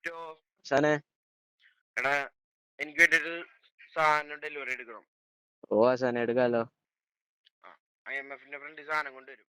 Crypto Sane എടാ എനിക്ക് വേണ്ടിട്ട് സാധനം ഡെലിവറി എടുക്കണം. ഓ സാനെ എടുക്കാലോ. IMF-ന്റെ ഫ്രണ്ട് സാധനം കൊണ്ടുവരും.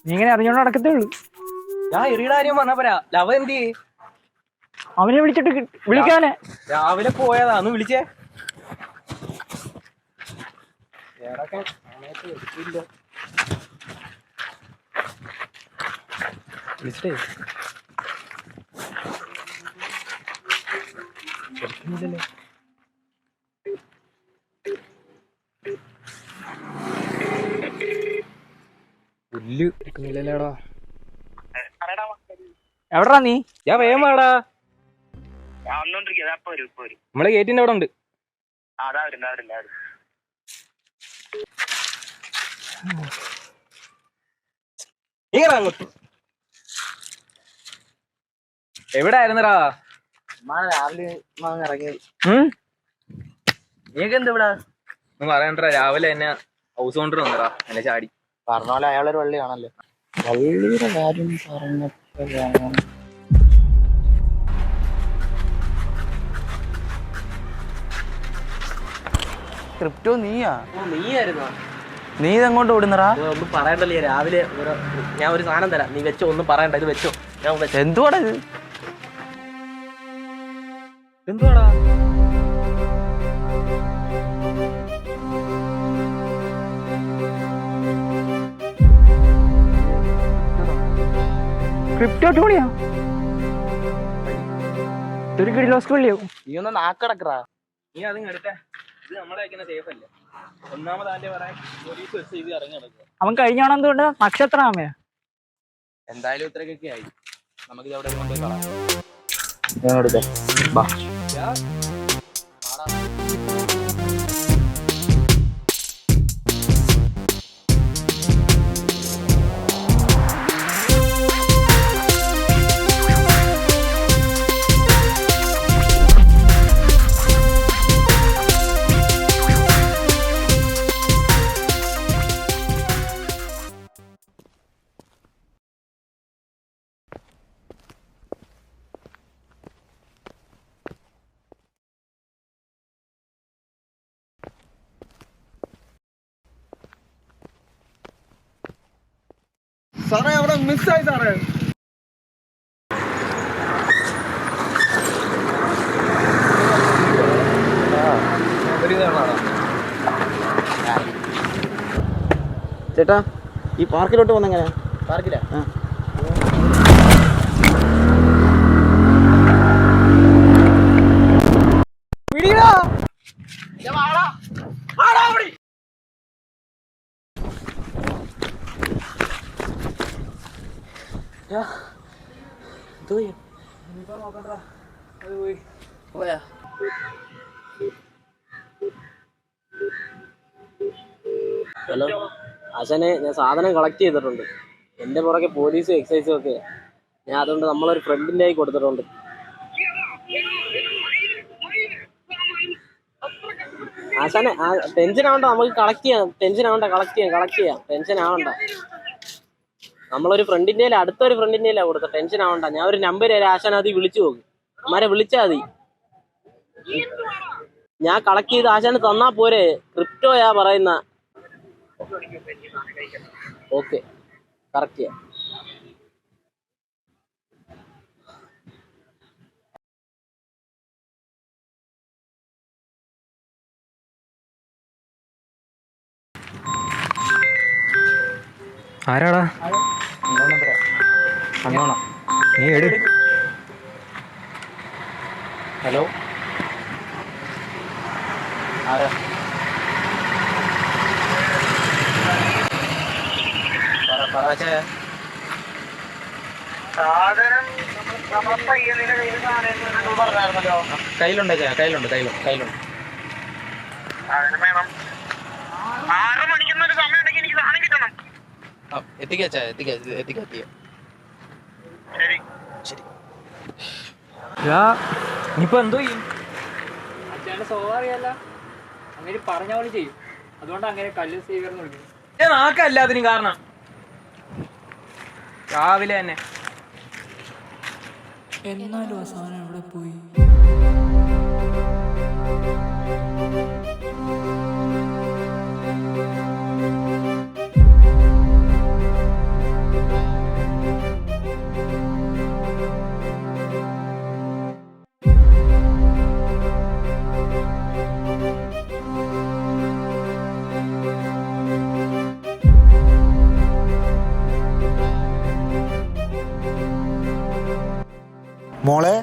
നീ ഇങ്ങനെ അറിഞ്ഞോണ്ട് നടക്കത്തേ ഉള്ളൂ. ഞാൻ എറിയുടെ കാര്യം പറഞ്ഞ പോരാ. ലവ എന്ത് അവനെ വിളിച്ചിട്ട് വിളിക്കാനെ രാവിലെ പോയതാ, ഒന്ന് വിളിച്ചേ. വിളിച്ചിട്ടേ എടുക്കുന്നില്ലല്ലോ. പുല്ല് എടുക്കുന്നില്ലല്ലോടാ. എവിടാ നീ? ഞാൻ വേഗം വാടാ. നമ്മളെ ഗേറ്റിന്റെ അവിടെ ഉണ്ട്. എവിടെ ആയിരുന്നടാ? രാവിലെ ഇറങ്ങിയത്. നീക്ക് എന്താ ഇവിടെ ഒന്നും പറയണ്ടാ. രാവിലെ എന്നെ ഹൗസ് ഓണർ വന്നടാ, എന്നെ ചാടി. പറഞ്ഞ പോലെ അയാളൊരു വള്ളിയാണല്ലോ. വള്ളിയുടെ കാര്യം പറഞ്ഞപ്പോഴാണ് ക്രിപ്റ്റോ നീയാ? നീയായിരുന്നോ? നീ ഇതെങ്ങോട്ട് ഓടുന്നടാ? ഒന്നും പറയണ്ടല്ലേ. രാവിലെ ഞാൻ ഒരു സാധനം തരാം, നീ വെച്ചോ. ഒന്നും പറയണ്ട, ഇത് വെച്ചോ. ഞാൻ എന്തുവാടാ ഇത്? എന്തുവാടാ? ക്രിപ്റ്റോ ടോണിയാ? ഇതൊരു കിടിലോസ് കൊള്ളിയാവും. നീ ഒന്ന് നാക്കടക്കറാ. നീ അതും എടുത്തേ. ഇത് നമ്മളെ വയ്ക്കുന്ന സേഫ് അല്ല. ഒന്നാമത് അവന്റെ പറയാൻ പോലീസ് വെച്ച് ഇത് ഇറങ്ങി നടക്കുക. അവൻ കഴിഞ്ഞോണം എന്തുകൊണ്ട് നക്ഷത്രമാമയാ? എന്തായാലും ഇത്രയൊക്കെ ആയി. നമുക്ക് ഇത് അവിടെ കൊണ്ടുപോയി കാണാം. ഞാൻ എടുത്തേ. ബാ. സാറേ അവിടെ മിസ്സായി സാറേ. ചേട്ടാ, ഈ പാർക്കിലോട്ട് വന്നെങ്ങനെ? പാർക്കില്ല. ഹലോ ആശാനെ, ഞാൻ സാധനം കളക്ട് ചെയ്തിട്ടുണ്ട്. എൻ്റെ പുറകെ പോലീസും എക്സൈസും ഒക്കെ. ഞാൻ അതുകൊണ്ട് നമ്മളൊരു ഫ്രണ്ടിൻ്റെ ആയി കൊടുത്തിട്ടുണ്ട്. ആശാനെ ടെൻഷൻ ആവണ്ട, നമുക്ക് കളക്ട് ചെയ്യാം. ടെൻഷൻ ആവണ്ട, കളക്ട് ചെയ്യാം. ടെൻഷൻ ആവണ്ട. നമ്മളൊരു ഫ്രണ്ടിന്റെ അടുത്തൊരു ഫ്രണ്ടിന്റെ കൊടുത്ത ടെൻഷൻ ആവണ്ട. ഞാൻ ഒരു നമ്പർ തരാം, ആശാൻ അത് വിളിച്ചു നോക്ക്. അമ്മാരെ വിളിച്ചാൽ മതി. ഞാൻ കളക്ട് ചെയ്ത് ആശാന് തന്നാ പോരെ. ക്രിപ്റ്റോയാ പറയുന്ന. ഓക്കെ, കറക്റ്റ് ചെയ്യാം. ആരാടാ? അണ്ണോണ, നീ എടു. ഹലോ, ആരാ? കയ്യിലുണ്ട് ചായ, കയ്യിലുണ്ട്. എത്തിക്കാ ചായ, എത്തിക്കാ. ശരി. ഇനിയിപ്പോ എന്തോ ചെയ്യും? അച്ഛൻ്റെ സ്വഭാവം അറിയാല്ല, അങ്ങനെ പറഞ്ഞ പോലെ ചെയ്യും. അതുകൊണ്ട് അങ്ങനെ കല്ല് സേവിയർ വിളിക്കും. നാക്കല്ല അതിന് കാരണം. രാവിലെ തന്നെ എന്നാലും ആ സാധനം എവിടെ പോയി? മോളെ